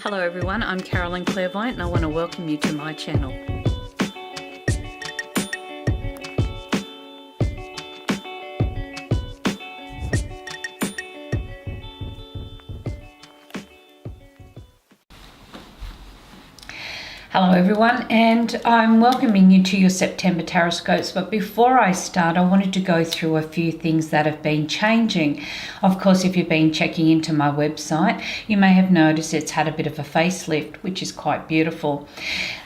Hello everyone, I'm Carolyn Clairvoyant and I want to welcome you to my channel. Hello everyone, and I'm welcoming you to your September Tarotscopes. But before I start, I wanted to go through a few things that have been changing. Of course, if you've been checking into my website, you may have noticed it's had a bit of a facelift, which is quite beautiful.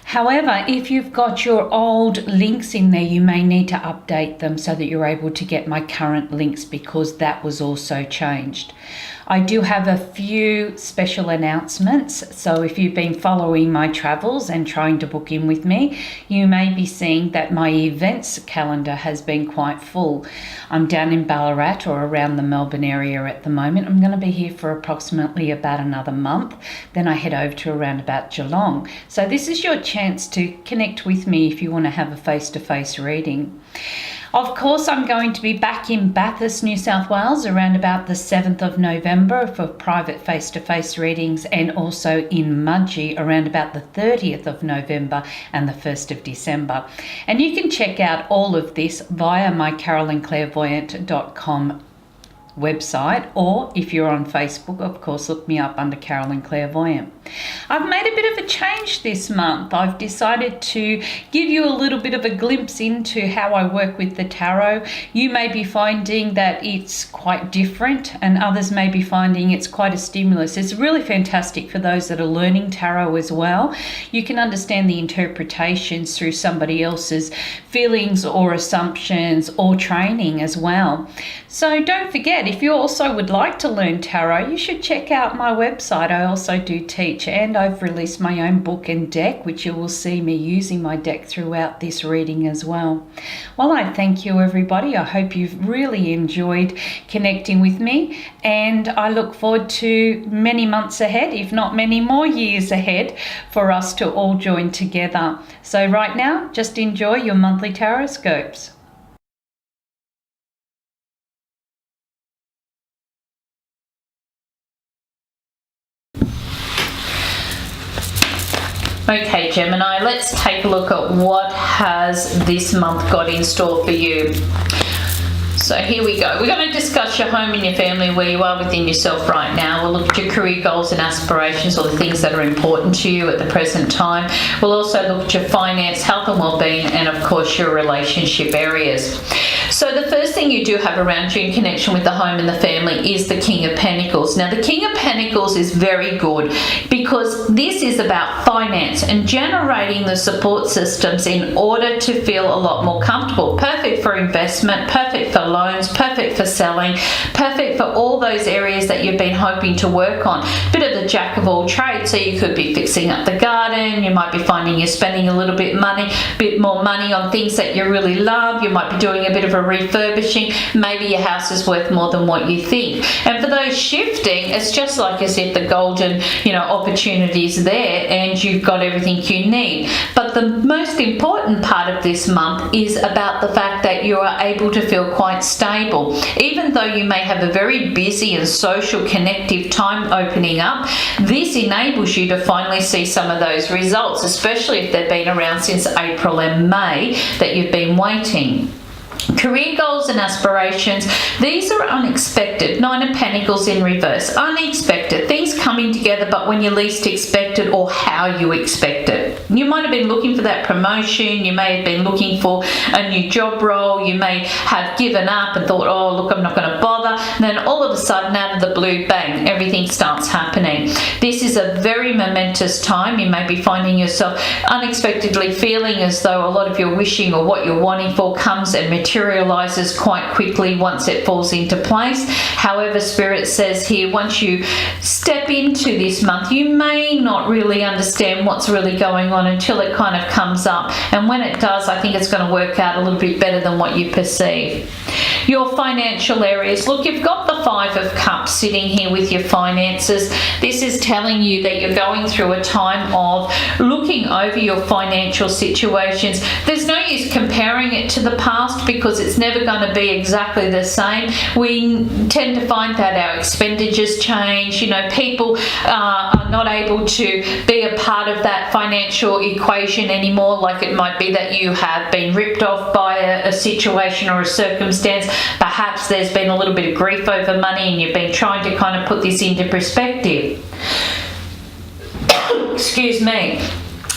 However, if you've got your old links in there, you may need to update them so that you're able to get my current links, because that was also changed. I do have a few special announcements, so if you've been following my travels and trying to book in with me, you may be seeing that my events calendar has been quite full. I'm down in Ballarat or around the Melbourne area at the moment. I'm going to be here for approximately about another month. Then I head over to around about Geelong. So this is your chance to connect with me if you want to have a face-to-face reading. Of course, I'm going to be back in Bathurst, New South Wales around about the 7th of November for private face-to-face readings, and also in Mudgee around about the 30th of November and the 1st of December. And you can check out all of this via my carolynclairvoyant.com website, or if you're on Facebook, of course, look me up under Carolyn Clairvoyant. I've made a bit of a change this month. I've decided to give you a little bit of a glimpse into how I work with the tarot. You may be finding that it's quite different, and others may be finding it's quite a stimulus. It's really fantastic for those that are learning tarot as well. You can understand the interpretations through somebody else's feelings or assumptions or training as well. So don't forget, if you also would like to learn tarot, you should check out my website. I also do teach, and I've released my own book and deck, which you will see me using my deck throughout this reading as well. Well, I thank you everybody. I hope you've really enjoyed connecting with me, and I look forward to many months ahead, if not many more years ahead, for us to all join together. So right now, just enjoy your monthly Tarotscopes. Okay, Gemini, let's take a look at what has this month got in store for you. So here we go. We're going to discuss your home and your family, where you are within yourself right now. We'll look at your career goals and aspirations, or the things that are important to you at the present time. We'll also look at your finance, health and well-being, and of course your relationship areas. So the first thing you do have around you in connection with the home and the family is the King of Pentacles. Now the King of Pentacles is very good because this is about finance and generating the support systems in order to feel a lot more comfortable. Perfect for investment, perfect for loans, perfect for selling, perfect for all those areas that you've been hoping to work on. Bit of the jack of all trades, so you could be fixing up the garden, you might be finding you're spending a little bit more money on things that you really love, you might be doing a bit of a refurbishing, maybe your house is worth more than what you think. And for those shifting, it's just like as if the golden, opportunity is there and you've got everything you need. But the most important part of this month is about the fact that you are able to feel quite stable. Even though you may have a very busy and social connective time opening up, this enables you to finally see some of those results, especially if they've been around since April and May that you've been waiting. Career goals and aspirations, these are unexpected. Nine of Pentacles in reverse. Unexpected. Things coming together, but when you least expect it or how you expect it. You might have been looking for that promotion. You may have been looking for a new job role. You may have given up and thought, oh, look, I'm not going to bother. And then all of a sudden, out of the blue, bang, everything starts happening. This is a very momentous time. You may be finding yourself unexpectedly feeling as though a lot of your wishing or what you're wanting for comes and materializes quite quickly once it falls into place. However, Spirit says here, once you step into this month, you may not really understand what's really going on until it kind of comes up. And when it does, I think it's going to work out a little bit better than what you perceive. Your financial areas. Look, you've got the Five of Cups sitting here with your finances. This is telling you that you're going through a time of looking over your financial situations. There's no use comparing it to the past because it's never going to be exactly the same. We tend to find that our expenditures change. People are not able to be a part of that financial equation anymore. Like it might be that you have been ripped off by a situation or a circumstance. Perhaps there's been a little bit of grief over money and you've been trying to kind of put this into perspective. Excuse me.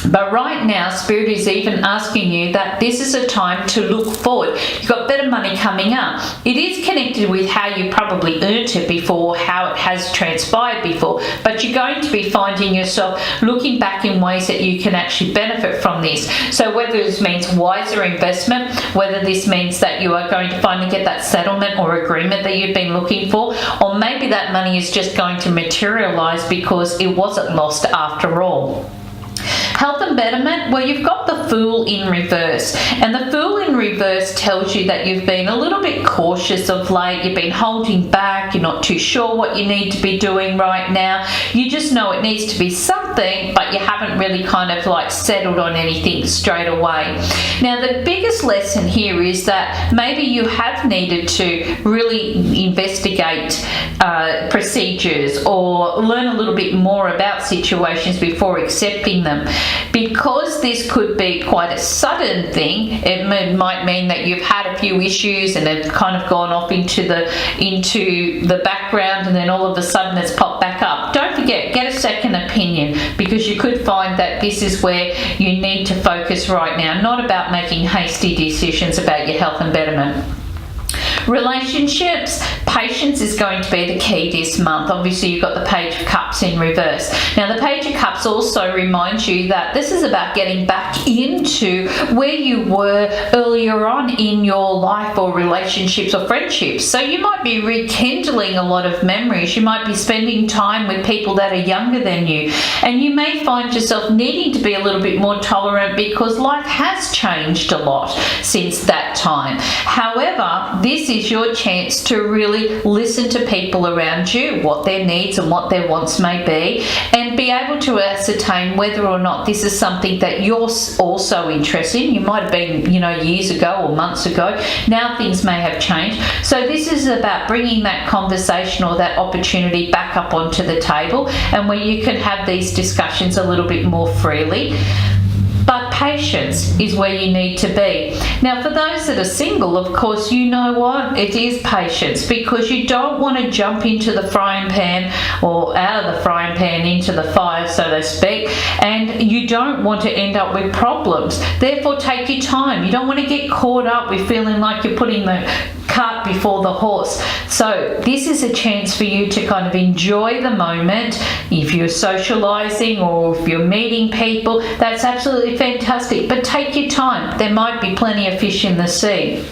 But right now, Spirit is even asking you that this is a time to look forward. You've got better money coming up. It is connected with how you probably earned it before, how it has transpired before, but you're going to be finding yourself looking back in ways that you can actually benefit from this. So whether this means wiser investment, whether this means that you are going to finally get that settlement or agreement that you've been looking for, or maybe that money is just going to materialize because it wasn't lost after all. Health and betterment, well, you've got the Fool in reverse, and the Fool in reverse tells you that you've been a little bit cautious of late. You've been holding back. You're not too sure what you need to be doing right now. You just know it needs to be something, but you haven't really kind of like settled on anything straight away. Now, the biggest lesson here is that maybe you have needed to really investigate procedures or learn a little bit more about situations before accepting them. Because this could be quite a sudden thing, it might mean that you've had a few issues and they've kind of gone off into the background, and then all of a sudden it's popped back up. Don't forget, get a second opinion, because you could find that this is where you need to focus right now, not about making hasty decisions about your health and betterment. Relationships, patience is going to be the key this month. Obviously, you've got the Page of Cups in reverse. Now, the Page of Cups also reminds you that this is about getting back into where you were earlier on in your life or relationships or friendships. So you might be rekindling a lot of memories. You might be spending time with people that are younger than you. And you may find yourself needing to be a little bit more tolerant because life has changed a lot since that time. However, this is your chance to really listen to people around you, what their needs and what their wants may be, and be able to ascertain whether or not this is something that you're also interested in. You might have been, years ago or months ago. Now things may have changed. So this is about bringing that conversation or that opportunity back up onto the table, and where you can have these discussions a little bit more freely. But patience is where you need to be. Now, for those that are single, of course, you know what? It is patience, because you don't want to jump into the frying pan or out of the frying pan into the fire, so to speak, and you don't want to end up with problems. Therefore, take your time. You don't want to get caught up with feeling like you're putting the cart before the horse. So this is a chance for you to kind of enjoy the moment. If you're socializing or if you're meeting people, that's absolutely fantastic, but take your time. There might be plenty of fish in the sea.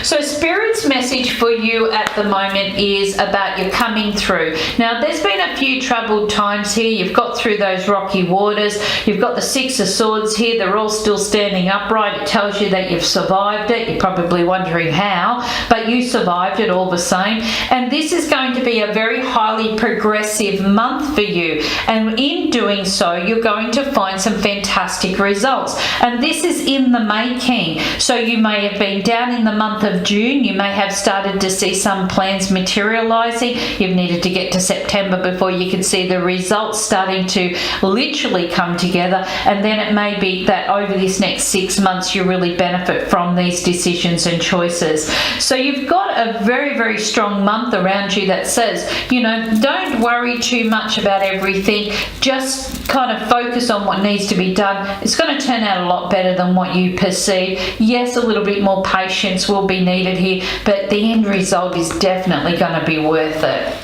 So Spirit's message for you at the moment is about you coming through. Now, there's been a few troubled times here. You've got through those rocky waters. You've got the Six of Swords here. They're all still standing upright. It tells you that you've survived it. You're probably wondering how, but you survived it all the same. And this is going to be a very highly progressive month for you. And in doing so, you're going to find some fantastic results. And this is in the making. So you may have been down in the month of June. You may have started to see some plans materializing. You've needed to get to September before you can see the results starting to literally come together. And then it may be that over this next 6 months, you really benefit from these decisions and choices. So you've got a very, very strong month around you that says, don't worry too much about everything. Just kind of focus on what needs to be done. It's going to turn out a lot better than what you perceive. Yes, a little bit more patience will be needed here, but the end result is definitely going to be worth it.